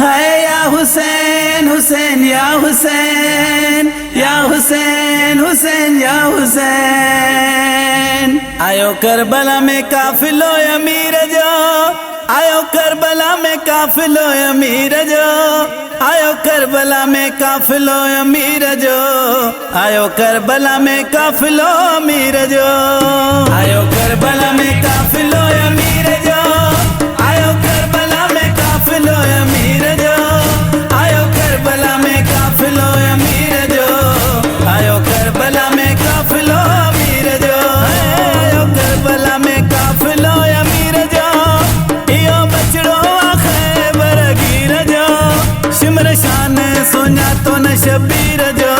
है या हुसैन हुसैन या हुसैन या हुसैन हुसैन या हुसैन। आयो करबला में काफिलो अमीर जो, आयो करबला में काफिलो अमीर जो, आयो करबला में काफिलो अमीर जो, आयो करबला में काफिलो अमीर जो, आयो करबला में काफिलो अमीर जो, आयो करबला में काफिलो अमीर जो, आयो करबला में काफिलो अमीर जो, आयो करबला में काफिलो अमीर जो, आयो करबला में काफिलो अमीर जो, इयो बचड़ो खैबर गिर जो, शिमर शान सोना तो न शबीर जो,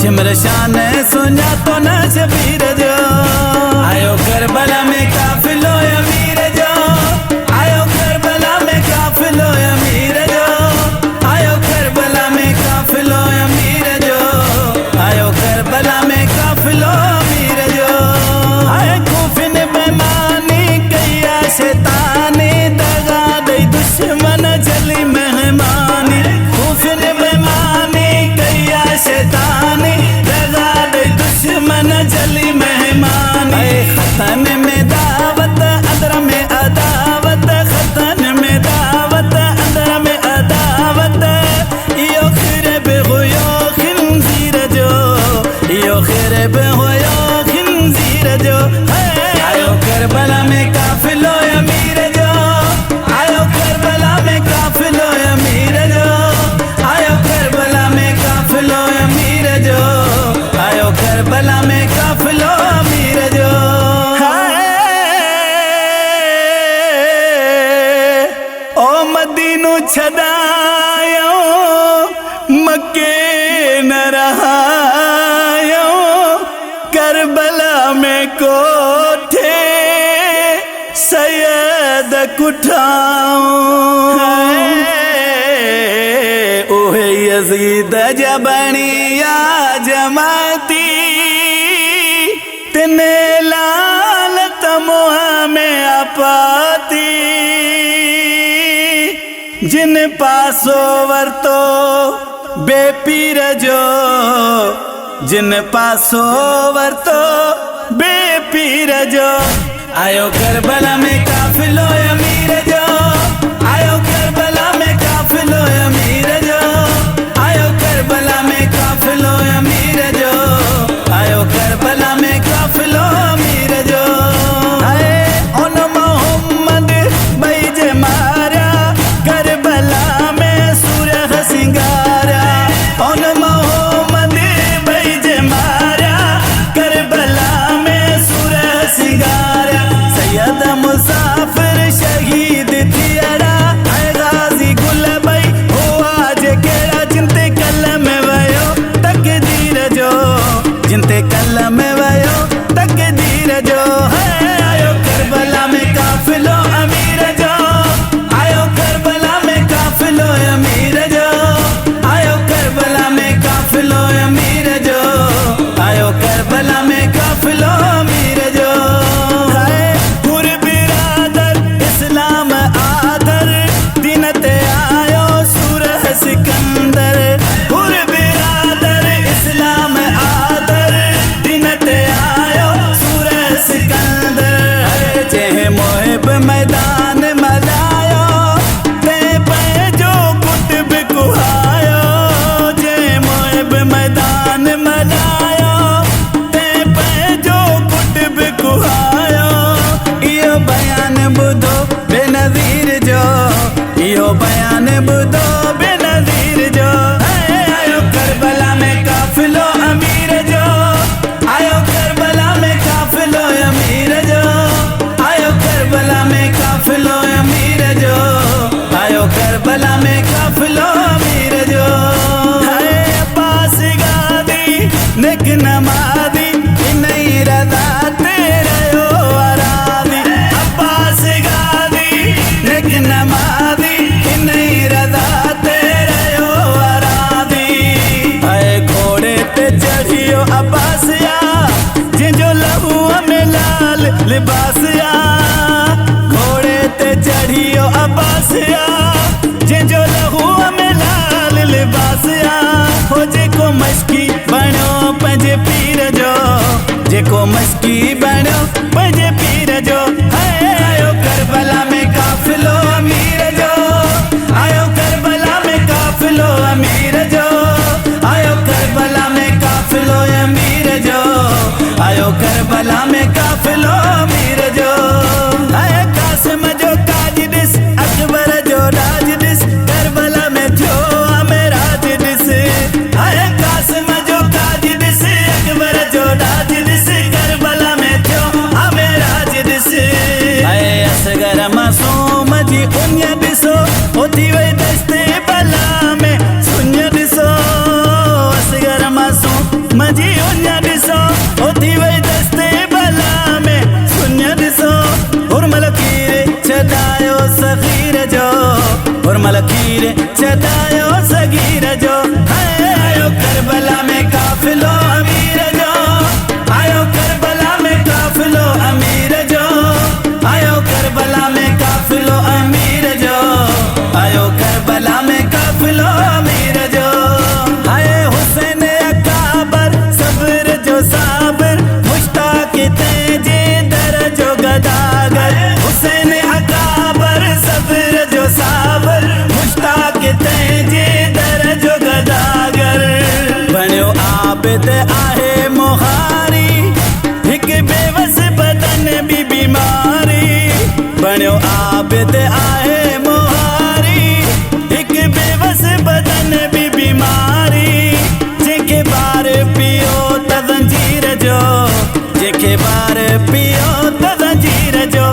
शिमर शान सोना तो न शबीर जो, आयो करबला में काफिलो अमीर जो, आयो करबला में काफिलो अमीर जो, आयो करबला में काफिलो अमीर जो, आयो करबला में काफिलो अमीर जो। आए खूफिन बेमानी कैया शैतानी दगा दे दुश्मन जली मेहमानी, खूफिन बेमानी कैया शैतानी दगा दे दुश्मन जली मेहमानी। खतन में दावत अंदर में अदावत, खतन में दावत अंदर में अदावत, यो खिरब होयो खिंजीर जो, यो खिरब होयो खिंजीर जो, आयो करबला में काफिलो अमीर जो, आयो करबला में काफिलो अमीर जो, आयो करबला में काफिलो अमीर जो, आयो करबला में काफिलो अमीर जो। ओ मदीनू छदायो मक्के न रहायो, करबला में कोठे सैयद कुठाओ, ओहे यजीद जबनिया जमाती तने लाल तमोह में आपाती, जिन पासो वरतो बेपीर जो, जिन पासो वरतो बेपीर जो, आयो करबला में काफिलो अमीर जो, आयो करबला में काफिलो अमीर जो, आयो करबला में काफिलो अमीर जो, आयो करबला में काफिलो अमीर जो। आए ओन मोहम्मद भाई जे मारा करबला में सूरह सिंगारा, ओन मोहम्मद भाई जे मारा करबला में सूरह सिंगारा, सैयद मुसाफिर शहीद थियरा, आए गाजी गुल भाई हो आज केड़ा, जिनते कलम वयो तकदीर जो, जिनते कलम वयो तकदीर जो, आयो करबला में काफिलो अमीर जो, आयो करबला में काफिलो अमीर जो, आयो करबला में काफिलो अमीर जो, आयो करबला में काफिलो अमीर जो। हुर बिरादर इस्लाम आदर दीनते आयो सूरह सिकंदर, हुर बिरादर इस्लाम आदर दीनते आयो सूरह सिकंदर, जेह मोहिब मैदान मलायो ते पे जो कुतुब कुहायो, जे मोहिब मैदान मलायो ते पे जो कुतुब कुहायो, इयो बयान बुधो बेनज़ीर जो, इयो बयान बुधो बेनज़ीर जो, आयो करबला में काफिलो अमीर जो, आयो करबला में काफिलो अमीर जो, आयो करबला में काफिलो अमीर जो, आयो करबला में काफिलो अमीर जो। पास गादी नेक नमादी नहीं रदा तेरे हो आरादी, अब्बास गादी नेक नमादी नहीं रदा तेरे हो आरादी, आए घोड़े ते चढ़ियो अब्बासिया, जिंजो लहू में लाल लिबासिया, घोड़े ते चढ़ियो अब्बासिया, जिंजो लहू अमीर सदायो सगीर जो है। आयो करबला में काफिलो अमीर जो, आयो करबला में काफिलो अमीर जो, आयो करबला में काफिलो अमीर जो, आयो करबला में काफिलो अमीर जो। हाय हुसैन अकाबर सब्र जो साबिर, मुश्ताक तेजे दर जो गदागर। हुसैन अकाबर सब्र जो साबिर, मुश्ताक तेजे दर जो गदागर। बणियो आबिद आहे मोहारी, हिक बेवस बदन भी बीमारी। बणियो आबिद आहे मोहारी, हिक बेवस बदन भी बीमारी। जेके बार पियो त ज़ंजीर जो, जेके बार पियो त ज़ंजीर जो।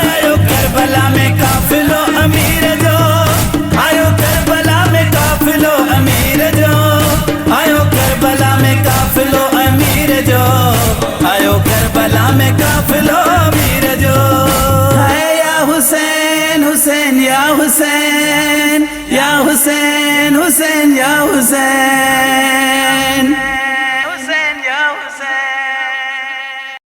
आयो करबला में काफिलो अमीर जो, आयो करबला में काफिलो अमीर जो, आयो करबला में काफिलो अमीर जो, आयो करबला में काफिलो अमीर जो। है या हुसैन हुसैन या हुसैन, या हुसैन हुसैन या हुसैन।